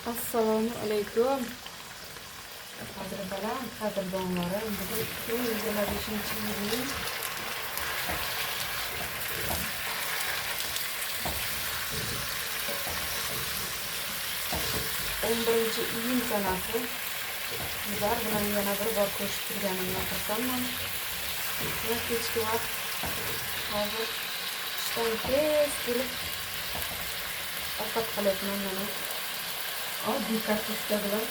Assalomu alaykum. Qadrbalan, qadrdonlarim. Bugun 2025-yilning 11-iyun sanasi. Sizlar bilan yana bir bor ko'rishib turganimga xursandman. Kechki vaqt hozir ishdan tez kelib ovqat qilyapman mana. Oddiy kartoshka bilan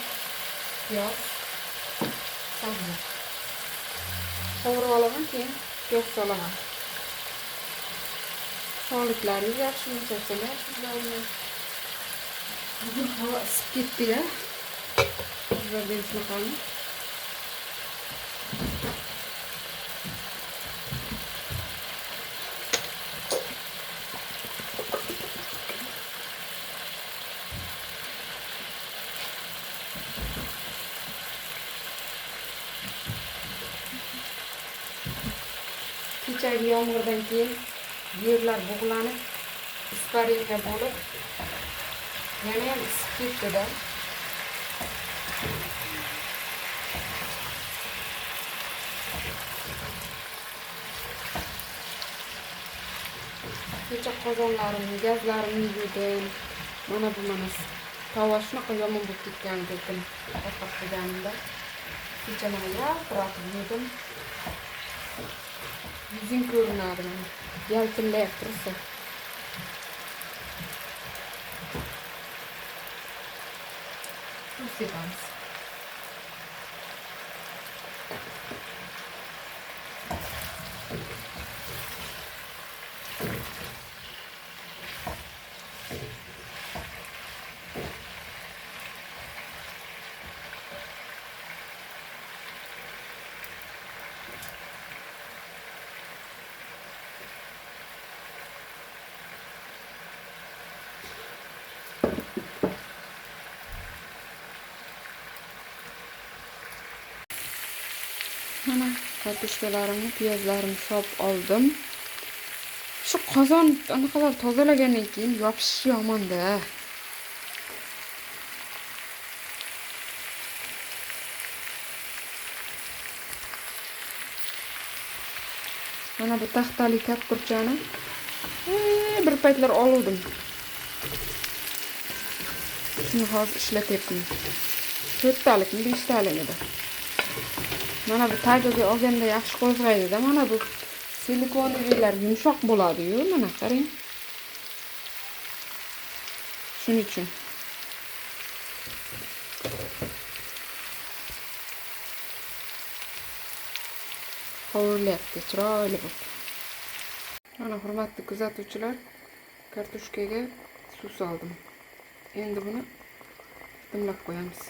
piyoz, sabzi. Qovurib olaman, keyin piyoz solaman. Sog'liklaringiz yaxshimi, charchamayapsizlarmi? Bugun havo isib ketdi-ya. Sizlarga shunaqami? Kechagi yomg'irdan keyin yerlar bug'lanib, isparenya bo'lib, yana ham isib ketdi-da. Kecha qozonlarimni, gazlarimni yuvdim. Mana bu tava shunaqa yomon bo'lib ketgan ekan ovqat qilganimda. Kecha mana yaltiratib yuvdim. Yuzing ko'rinadi mana. Yaltillayapti rosa. Suv sepamiz. Mana kartoshkalarimni, piyozlarimni solib oldim. Shu qozon anaqalar tozalagandan keyin yopishishi yomon-da. Mana bu taxtali kapkurchani bir paytlar oluvdim. Shuni hozir ishlatyapman. 4 talikmi, 5 talik edi. Mana bu tagiga olganda yaxshi qo'zg'aydi-da. Mana bu silikonlilar yumshoq bo'ladi-yu, mana qarang. Shuning uchun. Qovurilyapti, chiroyli bo'ldi. Mana hurmatli kuzatuvchilar, kartoshkaga suv soldim. Endi buni dimlab qo'yamiz.